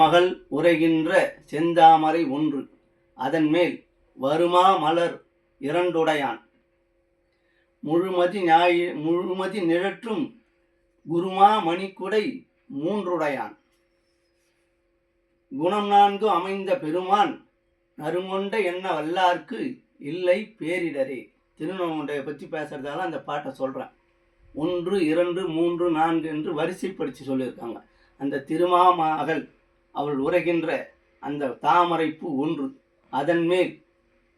மகள் உரைகின்ற செந்தாமரை ஒன்று அதன்மேல் வருமா மலர் இரண்டுடையான் முழுமதி நிழற்றும் குருமா மணிக்குடை மூன்றுடையான் குணம் நான்கு அமைந்த பெருமான் நறுங்கொண்ட என்ன வல்லார்க்கு இல்லை பேரிடரே. திருநங்கையை பற்றி பேசுறதால அந்த பாட்டை சொல்கிறேன். 1, 2, 3, 4 என்று வரிசைப்படுத்தி சொல்லியிருக்காங்க. அந்த திருமாமகள் அவள் உரைகின்ற அந்த தாமரை பூ ஒன்று, அதன் மேல்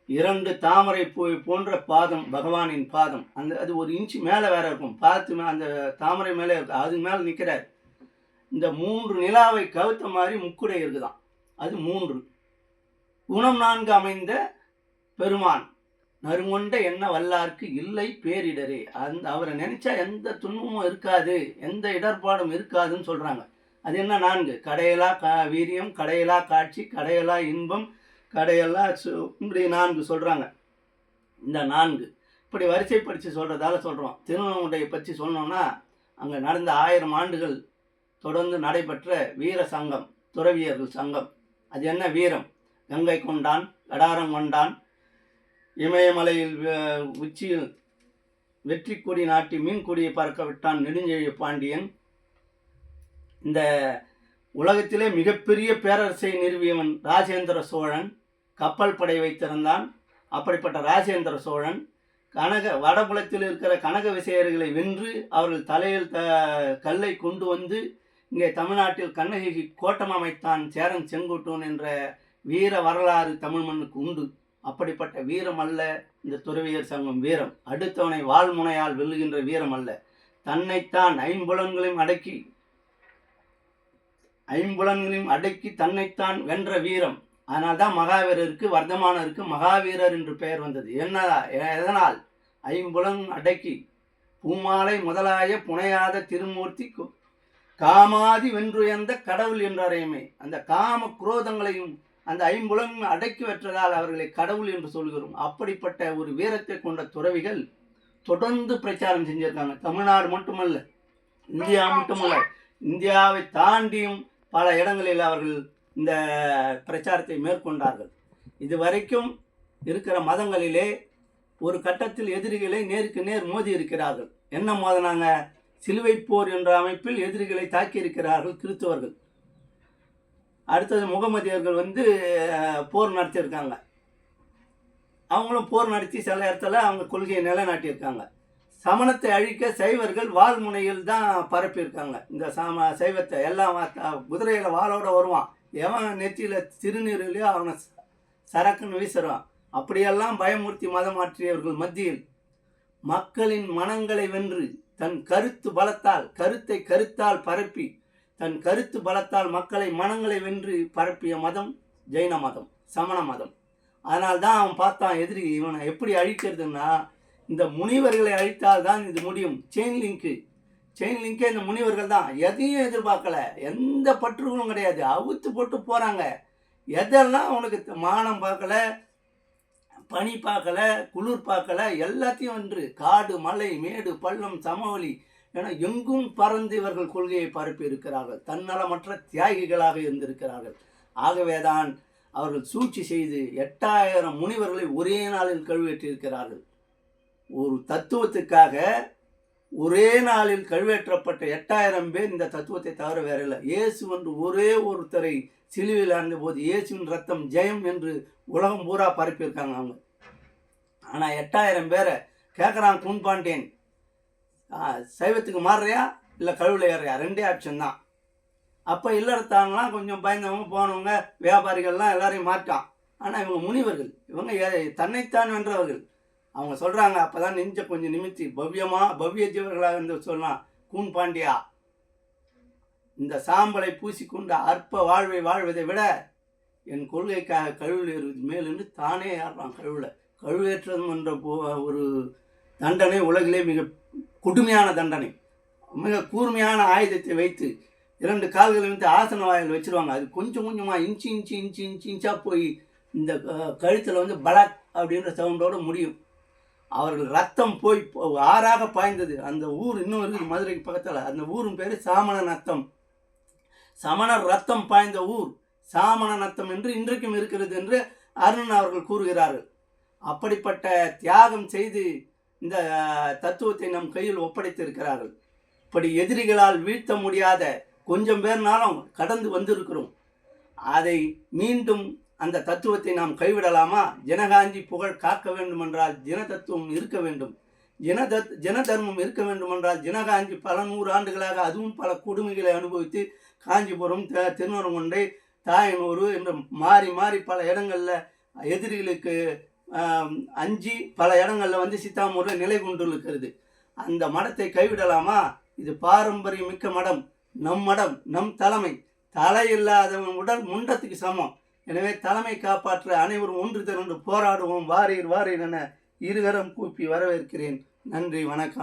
2 தாமரை பூ போன்ற பாதம், பகவானின் பாதம். அது 1 இன்ச்சு மேலே வேற இருக்கும். பார்த்து அந்த தாமரை மேலே இருக்கு, அது மேலே நிற்கிறார். இந்த 3 நிலாவை கவுத்த மாதிரி முக்குடை இருக்குதான், அது 3. குணம் 4 அமைந்த பெருமான் நறுங்கொண்ட என்ன வல்லார்க்கு இல்லை பேரிடரே. அவரை நினைச்சா எந்த துன்பமும் இருக்காது, எந்த இடர்பாடும் இருக்காதுன்னு சொல்றாங்க. அது என்ன 4? கடையலா வீரியம், கடையலா காட்சி, கடையலா இன்பம், கடையலா இப்படி 4 சொல்றாங்க. இந்த 4 இப்படி வரிசைப்படுத்தி சொல்றதால சொல்றோம். திருநங்கையை பற்றி சொன்னோம்னா, அங்கே நடந்த 1000 ஆண்டுகள் தொடர்ந்து நடைபெற்ற வீர சங்கம், துறவியர்கள் சங்கம். அது என்ன வீரம்? கங்கை கொண்டான், கடாரம் கொண்டான், இமயமலையில் உச்சியில் வெற்றி கொடி நாட்டி மீன் கொடியை பறக்க விட்டான் நெடுஞ்செழிய பாண்டியன். இந்த உலகத்திலே மிகப்பெரிய பேரரசை நிறுவியவன் ராஜேந்திர சோழன். கப்பல் படை வைத்திருந்தான். அப்படிப்பட்ட ராஜேந்திர சோழன் வடபுலத்தில் இருக்கிற கனக விசேயர்களை வென்று அவர்கள் தலையில் கல்லை கொண்டு வந்து இங்கே தமிழ்நாட்டில் கண்ணகிக்கு கோட்டம் அமைத்தான் சேரன் செங்குட்டுவன் என்ற வீர வரலாறு தமிழ் மண்ணுக்கு உண்டு. அப்படிப்பட்ட வீரம் அல்ல இந்த துறவியர் சங்கம் வீரம். அடுத்தவனை வாழ்முனையால் வெல்லுகின்ற வீரம் அல்ல. தன்னைத்தான் ஐம்புலன்களையும் அடக்கி தன்னைத்தான் வென்ற வீரம். அதனால்தான் மகாவீரருக்கு, வர்த்தமானருக்கு மகாவீரர் என்று பெயர் வந்தது. எதனால்? ஐம்புலன் அடக்கி பூமாலை முதலாய புனையாத திருமூர்த்தி காமாதி வென்றுயர்ந்த கடவுள் என்றாரையுமே. அந்த காம குரோதங்களையும் அந்த ஐம்புலன் அடக்கி வெற்றதால் அவர்களை கடவுள் என்று சொல்கிறோம். அப்படிப்பட்ட ஒரு வீரத்தை கொண்ட துறவிகள் தொடர்ந்து பிரச்சாரம் செஞ்சிருக்காங்க. தமிழ்நாடு மட்டுமல்ல, இந்தியா மட்டுமல்ல, இந்தியாவை தாண்டியும் பல இடங்களில் அவர்கள் இந்த பிரச்சாரத்தை மேற்கொண்டார்கள். இதுவரைக்கும் இருக்கிற மதங்களிலே ஒரு கட்டத்தில் எதிரிகளை நேருக்கு நேர் மோதி இருக்கிறார்கள். என்ன மோதினாங்க? சிலுவை போர் என்ற அமைப்பில் எதிரிகளை தாக்கி இருக்கிறார்கள் கிறிஸ்தவர்கள். அடுத்தது முகமதியர்கள் போர் நடத்தியிருக்காங்க. அவங்களும் போர் நடத்தி சில இடத்துல அவங்க கொள்கையை நிலைநாட்டியிருக்காங்க. சமணத்தை அழிக்க சைவர்கள் வால் முனையில் தான் பரப்பியிருக்காங்க. இந்த சைவத்தை எல்லாம் குதிரையில் வாளோட வருவான், எவன் நெற்றியில் திருநீர் இல்லையோ அவனை சரக்குன்னு வீசுறான். அப்படியெல்லாம் பயமுறுத்தி மதம் மாற்றியவர்கள் மத்தியில் மக்களின் மனங்களை வென்று தன் கருத்தை கருத்தால் பரப்பி தன் கருத்து பலத்தால் மக்களை மனங்களை வென்று பரப்பிய மதம் ஜெயின மதம், சமண மதம். அதனால்தான் அவன் பார்த்தான் எதிரி இவனை எப்படி அழிக்கிறதுன்னா, இந்த முனிவர்களை அழித்தால் தான் இது முடியும். செயின் லிங்கே இந்த முனிவர்கள் தான். எதையும் எதிர்பார்க்கல, எந்த பற்றுகளும் கிடையாது, அவுத்து போட்டு போகிறாங்க. எதெல்லாம் உனக்கு மானம் பார்க்கல, பனி பார்க்கல, குளிர் பார்க்கல, எல்லாத்தையும் வென்று காடு, மலை, மேடு, பள்ளம், சமவெளி என எங்கும் பறந்து இவர்கள் கொள்கையை பரப்பி இருக்கிறார்கள். தன்னலமற்ற தியாகிகளாக இருந்திருக்கிறார்கள். ஆகவேதான் அவர்கள் சூழ்ச்சி செய்து 8000 முனிவர்களை ஒரே நாளில் கழுவேற்றிருக்கிறார்கள். ஒரு தத்துவத்துக்காக ஒரே நாளில் கழுவேற்றப்பட்ட 8000 பேர் இந்த தத்துவத்தை தவிர வேற இல்லை. இயேசு என்று ஒரே ஒருத்தரை சிலுவையில் அடைந்த போது இயேசுவின் ரத்தம் ஜெயம் என்று உலகம் பூரா பரப்பியிருக்காங்க அவங்க. ஆனால் 8000 பேரை கேட்குறான் கூன் பாண்டியன், சைவத்துக்கு மாறுறியா இல்லை கழுவில் ஏறியா? 2 ஆப்ஷன் தான். அப்போ இல்லறத்தாங்கலாம் கொஞ்சம் பயந்தவங்க போனவங்க வியாபாரிகள்லாம் எல்லாரையும் மாட்டான். ஆனால் இவங்க முனிவர்கள், இவங்க தன்னைத்தான் வென்றவர்கள். அவங்க சொல்கிறாங்க, அப்போ தான் நெஞ்ச கொஞ்சம் நிமித்தி பவ்ய ஜீவர்களாக இருந்து சொல்லலாம், கூன் பாண்டியா, இந்த சாம்பலை பூசிக்கொண்டு அற்ப வாழ்வை வாழ்வதை விட என் கொள்கைக்காக கழுவில் ஏறுவது மேல் என்று தானே ஏறான். கழுவேற்றம் என்ற ஒரு தண்டனை உலகிலே மிக கொடுமையான தண்டனை. மிக கூர்மையான ஆயுதத்தை வைத்து 2 கால்களை வந்து ஆசன வாயில் வச்சுருவாங்க. அது கொஞ்சம் கொஞ்சமாக இன்ச்சாக போய் இந்த கழுத்தில் பலக் அப்படின்ற சவுண்டோடு முடியும். அவர்கள் ரத்தம் போய் ஆறாக பாய்ந்தது. அந்த ஊர் இன்னும் இருக்குது மதுரைக்கு பக்கத்தில். அந்த ஊரும் பேர் சாமண நத்தம். சமணர் ரத்தம் பாய்ந்த ஊர் சாமண நத்தம் என்று இன்றைக்கும் இருக்கிறது என்று அருணன் அவர்கள் கூறுகிறார்கள். அப்படிப்பட்ட தியாகம் செய்து இந்த தத்துவத்தை நம் கையில் ஒப்படைத்திருக்கிறார்கள். இப்படி எதிரிகளால் வீழ்த்த முடியாத கொஞ்சம் பேர்னாலும் கடந்து வந்திருக்கிறோம். அதை மீண்டும் அந்த தத்துவத்தை நாம் கைவிடலாமா? ஜனகாஞ்சி புகழ் காக்க வேண்டுமென்றால் ஜன தத்துவம் இருக்க வேண்டும். ஜன தர்மம் இருக்க வேண்டுமென்றால் ஜனகாஞ்சி பல 100 ஆண்டுகளாக அதுவும் பல கொடுமைகளை அனுபவித்து காஞ்சிபுரம், திருவரங்குண்டை, தாயனூர் என்று மாறி மாறி பல இடங்களில் எதிரிகளுக்கு அஞ்சி பல இடங்களில் வந்து சித்தாமூரில் நிலை கொண்டு இருக்கிறது. அந்த மடத்தை கைவிடலாமா? இது பாரம்பரியம் மிக்க மடம், நம் மடம், நம் தலைமை. தலை இல்லாதவன் உடல் முண்டத்துக்கு சமம். எனவே தலைமை காப்பாற்ற அனைவரும் ஒன்று திரண்டு போராடுவோம். வாரீர் வாரீர் என இருகரம் கூப்பி வரவேற்கிறேன். நன்றி, வணக்கம்.